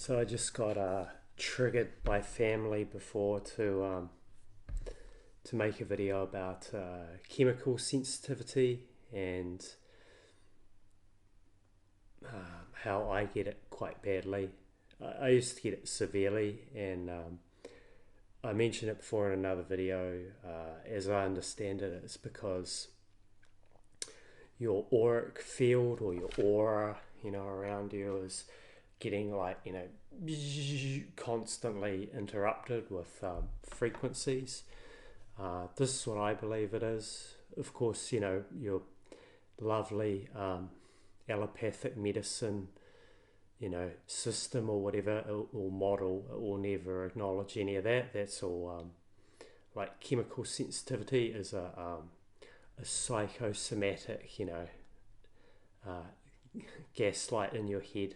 So I just got triggered by family before to make a video about chemical sensitivity and how I get it quite badly. I used to get it severely, and I mentioned it before in another video. As I understand it, it's because your auric field or your aura, around you is getting constantly interrupted with frequencies. This is what I believe it is. Of course, your lovely allopathic medicine, system or whatever, or model, it will never acknowledge any of that. That's all like chemical sensitivity is a psychosomatic, gaslight in your head,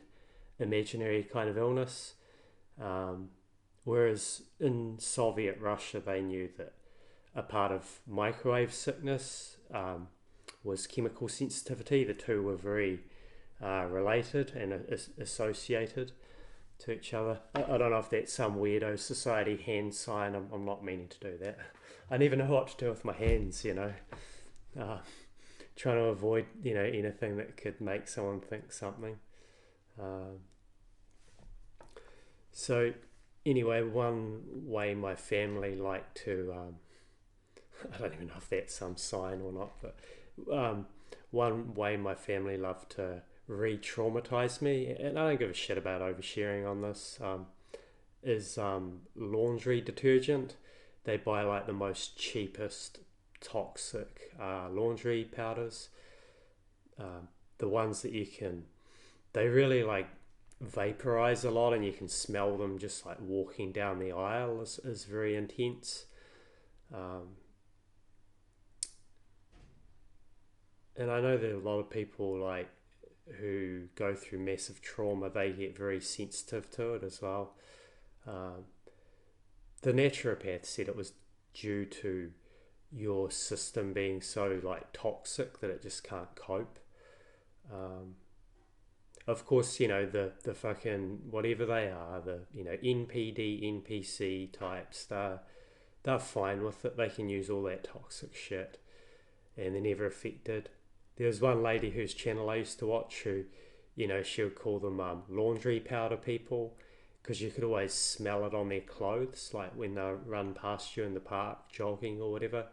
imaginary kind of illness. Um, Whereas in Soviet Russia, they knew that a part of microwave sickness was chemical sensitivity. The two were very related and associated to each other. I don't know if that's some weirdo society hand sign. I'm not meaning to do that. I never know what to do with my hands, Uh, Trying to avoid, anything that could make someone think something. Um, so, anyway, one way my family like to, I don't even know if that's some sign or not, but one way my family love to re-traumatize me, and I don't give a shit about oversharing on this, is laundry detergent. They buy like the most cheapest toxic laundry powders, the ones that they really like vaporize a lot and you can smell them just like walking down the aisle is very intense. Um, and I know that a lot of people like who go through massive trauma, they get very sensitive to it as well. Um, the naturopath said it was due to your system being so like toxic that it just can't cope. Um, of course, the fucking whatever they are, the NPD, NPC types, they're fine with it. They can use all that toxic shit, and they're never affected. There was one lady whose channel I used to watch who, she would call them laundry powder people because you could always smell it on their clothes, like when they run past you in the park jogging or whatever.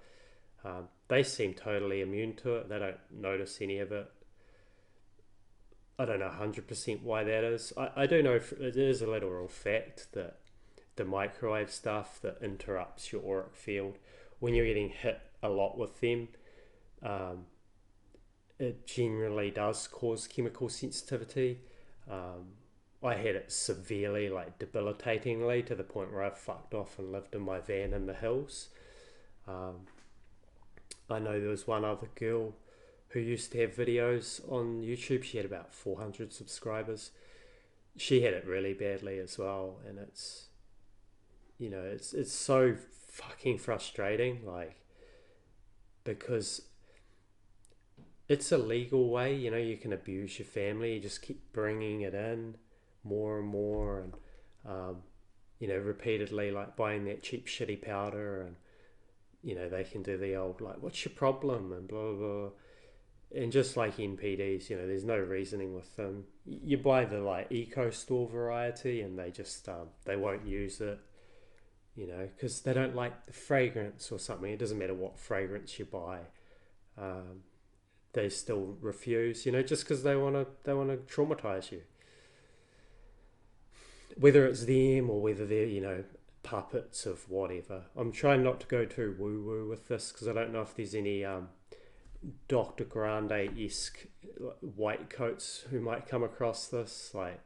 They seem totally immune to it. They don't notice any of it. I don't know 100% why that is. I do know it is a literal fact that the microwave stuff that interrupts your auric field, when you're getting hit a lot with them, um, it generally does cause chemical sensitivity. Um, I had it severely, like debilitatingly, to the point where I fucked off and lived in my van in the hills. Um, I know there was one other girl who used to have videos on YouTube. She had about 400 subscribers. She had it really badly as well, and it's so fucking frustrating, like because it's a legal way. You can abuse your family. You just keep bringing it in more and more, and um, repeatedly, like buying that cheap shitty powder, and they can do the old like, "What's your problem?" and blah blah blah. And just like NPDs, there's no reasoning with them. You buy the like eco store variety, and they won't use it, because they don't like the fragrance or something. It doesn't matter what fragrance you buy. Um, they still refuse, just because they want to traumatize you, whether it's them or whether they're puppets of whatever. I'm trying not to go too woo woo with this because I don't know if there's any Dr. Grande-esque white coats who might come across this. Like,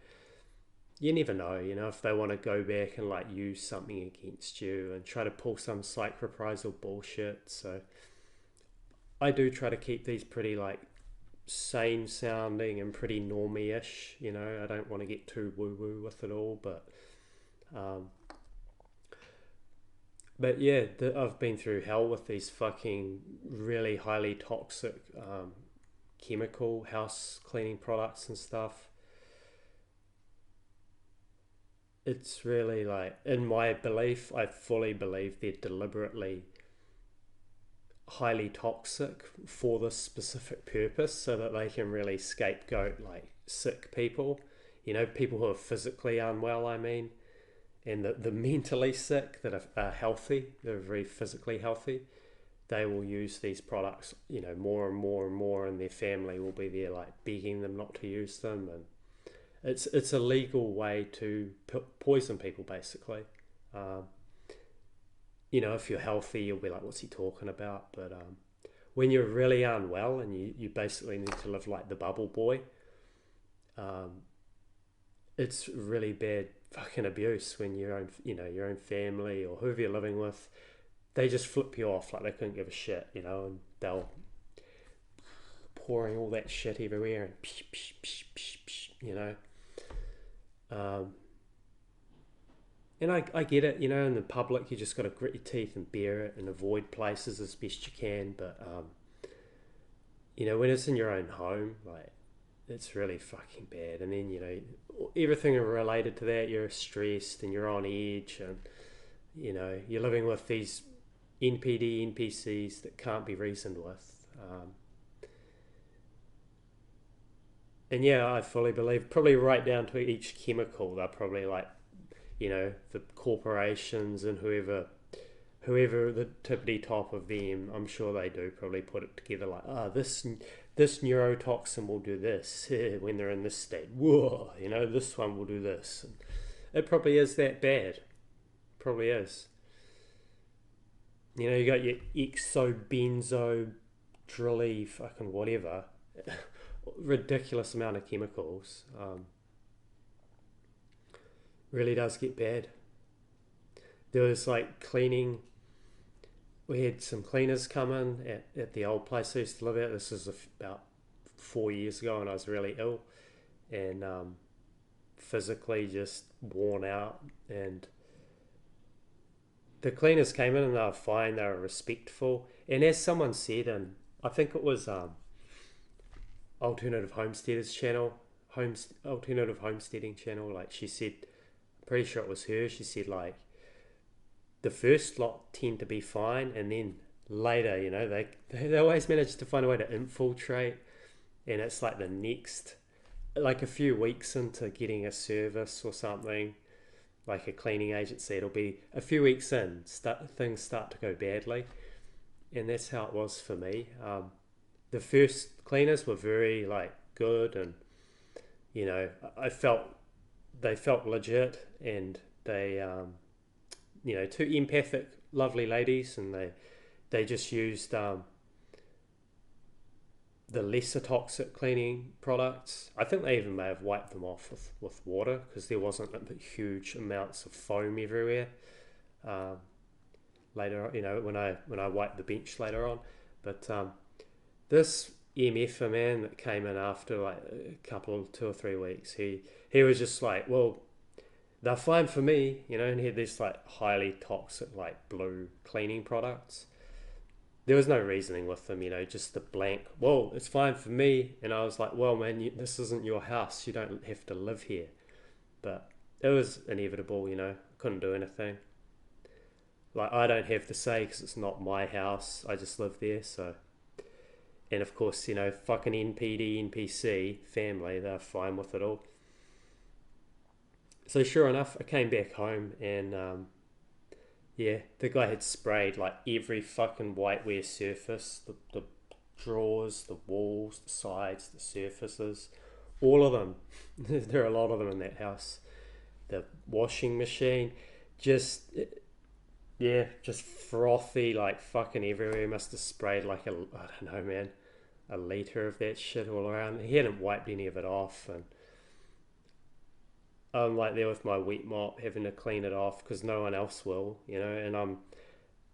you never know, if they want to go back and like use something against you and try to pull some psych reprisal bullshit. So I do try to keep these pretty like sane sounding and pretty normie-ish. I don't want to get too woo woo with it all, um, but yeah, I've been through hell with these fucking really highly toxic chemical house cleaning products and stuff. it's really like, in my belief, I fully believe they're deliberately highly toxic for this specific purpose so that they can really scapegoat like sick people, people who are physically unwell, I mean, and the mentally sick that are healthy, they're very physically healthy. They will use these products, more and more and more, and their family will be there like begging them not to use them, and it's a legal way to poison people basically. Um, if you're healthy, you'll be like, "What's he talking about?" But when you're really unwell and you basically need to live like the bubble boy, um, it's really bad fucking abuse when your own family or whoever you're living with, they just flip you off like they couldn't give a shit, and they'll pouring all that shit everywhere and psh, psh, psh, psh, psh, Um, and I get it, in the public you just got to grit your teeth and bear it and avoid places as best you can. But when it's in your own home, like it's really fucking bad. And then everything related to that, you're stressed and you're on edge, and you're living with these NPCs that can't be reasoned with. And yeah, I fully believe, probably right down to each chemical, they're probably like, the corporations and whoever the tippity top of them, I'm sure they do probably put it together like, this neurotoxin will do this when they're in this state. Whoa, this one will do this. And it probably is that bad. Probably is. You got your exobenzo drilly fucking whatever, ridiculous amount of chemicals. Really does get bad. There was like cleaning. We had some cleaners come in at the old place I used to live at. This was about 4 years ago, and I was really ill and physically just worn out. And the cleaners came in and they were fine. They were respectful. And as someone said, and I think it was Alternative Homesteaders channel, Alternative Homesteading channel. Like she said, pretty sure it was her. She said like the first lot tend to be fine, and then later, they always manage to find a way to infiltrate, and it's like the next, like a few weeks into getting a service or something, like a cleaning agency, it'll be a few weeks in, things start to go badly, and that's how it was for me. The first cleaners were very like good, and I felt they felt legit, and they two empathic lovely ladies, and they just used the lesser toxic cleaning products. I think they even may have wiped them off with water because there wasn't huge amounts of foam everywhere. um, Later, when I wiped the bench later on. But this EMF man that came in after like a couple, 2 or 3 weeks, he was just like, well, they're fine for me, and he had this like highly toxic like blue cleaning products. There was no reasoning with them, just the blank, well, it's fine for me. And I was like, well, man, this isn't your house. You don't have to live here. But it was inevitable, couldn't do anything. Like, I don't have to say because it's not my house. I just live there, so. And of course, fucking NPD, NPC family, they're fine with it all. So sure enough, I came back home and yeah, the guy had sprayed like every fucking whiteware surface, the drawers, the walls, the sides, the surfaces, all of them. There are a lot of them in that house. The washing machine, just yeah, just frothy like fucking everywhere. Must have sprayed like I don't know, man, a liter of that shit all around. He hadn't wiped any of it off, and I'm like there with my wet mop having to clean it off because no one else will, and I'm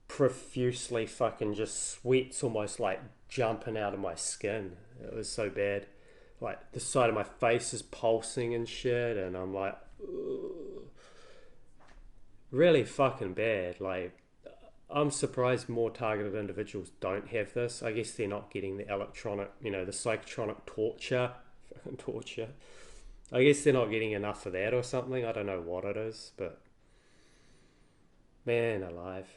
profusely fucking just sweats almost like jumping out of my skin. It was so bad. Like the side of my face is pulsing and shit, and I'm like, ugh. Really fucking bad. Like, I'm surprised more targeted individuals don't have this. I guess they're not getting the electronic, the psychotronic torture, fucking torture I guess they're not getting enough of that or something. I don't know what it is, but man alive.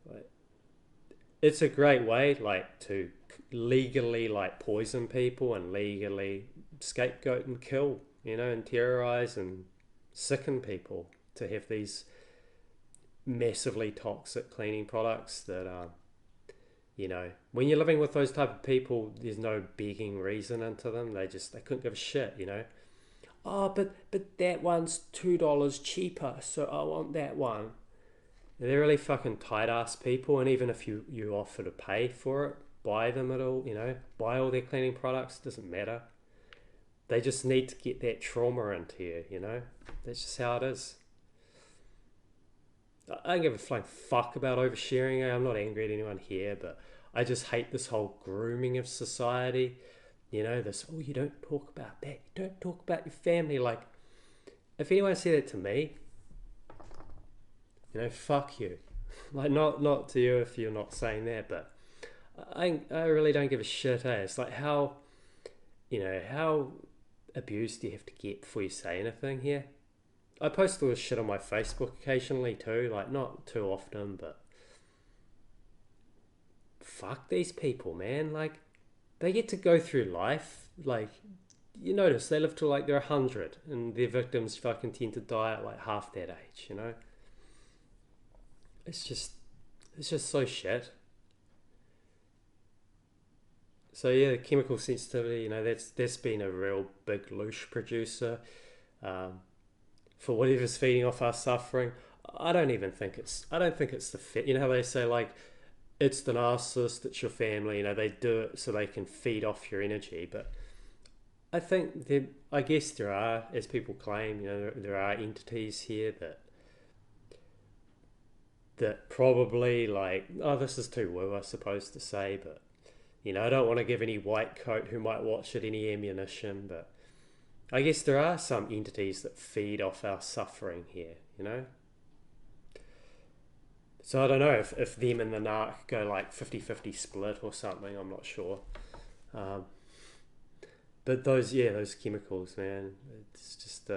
Like, it's a great way, like, to legally, like, poison people and legally scapegoat and kill, and terrorize and sicken people to have these massively toxic cleaning products that when you're living with those type of people, there's no begging reason into them. They couldn't give a shit. Oh, but that one's $2 cheaper, so I want that one. They're really fucking tight ass people, and even if you offer to pay for it, buy them at all, buy all their cleaning products, doesn't matter. They just need to get that trauma into you. That's just how it is. I don't give a flying fuck about oversharing. I'm not angry at anyone here, but I just hate this whole grooming of society. You don't talk about that. You don't talk about your family. Like, if anyone said it to me, fuck you. Like, not to you if you're not saying that, but I really don't give a shit. It's like how abused do you have to get before you say anything here? I post all this shit on my Facebook occasionally too, like not too often, but fuck these people, man. Like, they get to go through life. Like, you notice they live till like they're 100, and their victims fucking tend to die at like half that age. It's just, it's just so shit. So yeah, chemical sensitivity, that's been a real big loosh producer. Um, for whatever's feeding off our suffering. I don't think it's the fit. You know how they say, like, it's the narcissist, it's your family. They do it so they can feed off your energy. But I guess there are, as people claim, there are entities here that probably, like, oh, this is too woo, I suppose to say, but I don't want to give any white coat who might watch it any ammunition, but I guess there are some entities that feed off our suffering here. So I don't know if them and the narc go like 50-50 split or something, I'm not sure. Um, but those chemicals, man, it's just,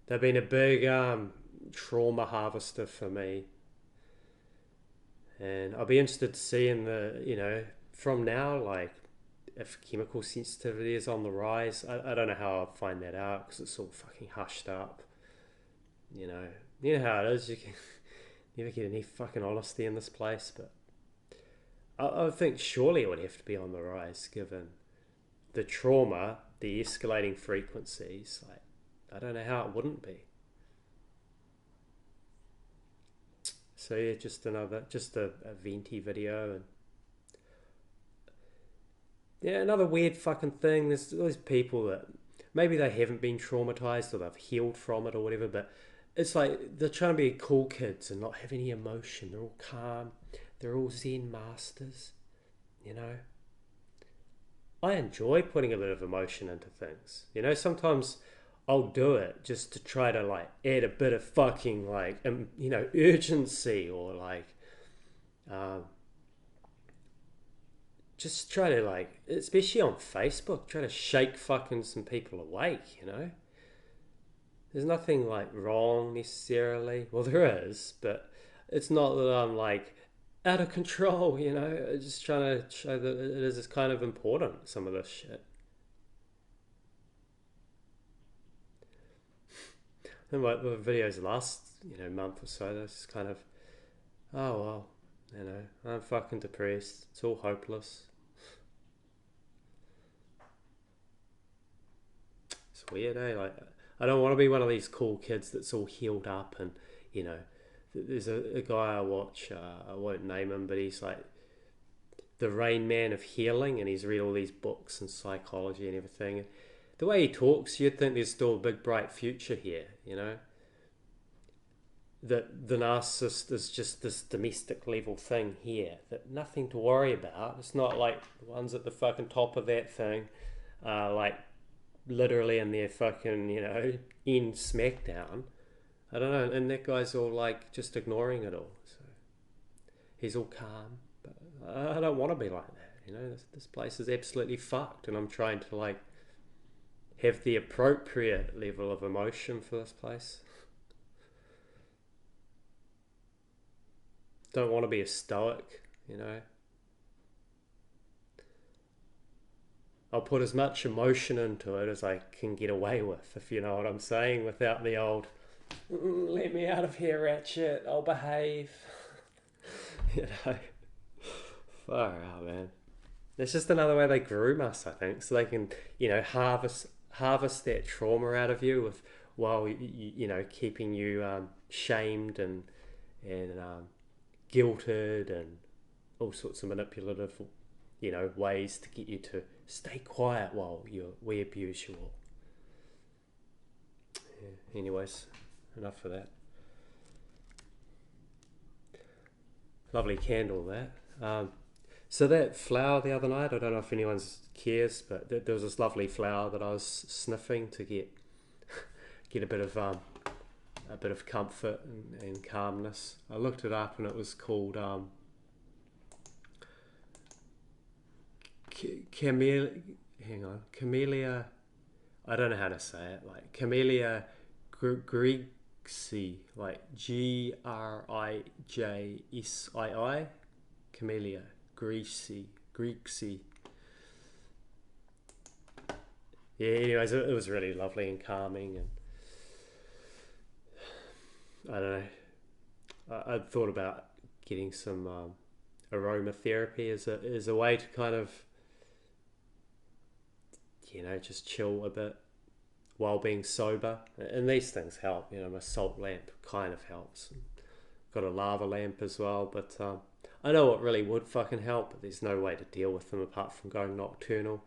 they've been a big trauma harvester for me. And I'll be interested to see from now, like, if chemical sensitivity is on the rise. I don't know how I'll find that out because it's all fucking hushed up. You know, you know how it is. You can never get any fucking honesty in this place, but I think surely it would have to be on the rise given the trauma, the escalating frequencies. Like, I don't know how it wouldn't be. So yeah, just a venti video, and yeah, another weird fucking thing. There's those people that maybe they haven't been traumatized or they've healed from it or whatever, but it's like they're trying to be cool kids and not have any emotion. They're all calm. They're all Zen masters. You know, I enjoy putting a bit of emotion into things. Sometimes I'll do it just to try to like add a bit of fucking like urgency or like um, just try to like, especially on Facebook, try to shake fucking some people awake. There's nothing like wrong necessarily. Well, there is, but it's not that I'm like out of control. Just trying to show that it is kind of important, some of this shit. And like the videos last, month or so, that's just kind of, oh well, I'm fucking depressed. It's all hopeless. It's weird, eh? Like, I don't want to be one of these cool kids that's all healed up and, you know, there's a guy I watch, I won't name him, but he's like the Rain Man of healing, and he's read all these books and psychology and everything. The way he talks, you'd think there's still a big bright future here. That the narcissist is just this domestic level thing here, that nothing to worry about. It's not like the ones at the fucking top of that thing, like literally in their fucking, in SmackDown. I don't know, and that guy's all like just ignoring it all. So he's all calm, but I don't want to be like that. This place is absolutely fucked, and I'm trying to like have the appropriate level of emotion for this place. Don't want to be a stoic, you know. I'll put as much emotion into it as I can get away with, if you know what I'm saying, without the old, let me out of here, Ratchet, I'll behave. You know, far out, man. It's just another way they groom us, I think, so they can, harvest that trauma out of you with, while keeping you shamed and guilted and all sorts of manipulative, ways to get you to stay quiet while we abuse you all. Yeah. Anyways, enough of that. Lovely candle, that. So that flower the other night, I don't know if anyone cares, but there was this lovely flower that I was sniffing to get a bit of comfort and calmness. I looked it up and it was called Camellia. Hang on, Camellia. I don't know how to say it. Like Camellia Griggsii, like Grijsii. Camellia Griggsii. Yeah. Anyways, it was really lovely and calming, and I don't know. I'd thought about getting some aromatherapy as a way to kind of just chill a bit while being sober, and these things help. My salt lamp kind of helps. Got a lava lamp as well, but I know what really would fucking help, but there's no way to deal with them apart from going nocturnal,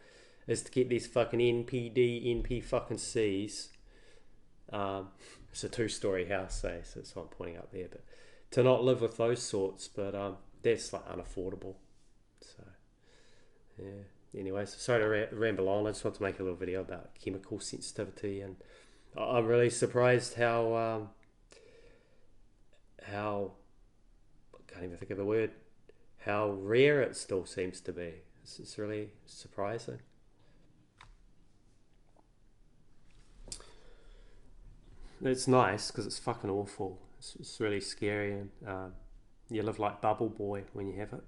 is to get these fucking NP fucking Cs. It's a two-story house, so that's what I'm pointing out there, but to not live with those sorts, but that's like unaffordable. So yeah. Anyways, sorry to ramble on. I just want to make a little video about chemical sensitivity, and I'm really surprised how I can't even think of the word, how rare it still seems to be. It's really surprising. It's nice because it's fucking awful. It's really scary, and you live like Bubble Boy when you have it.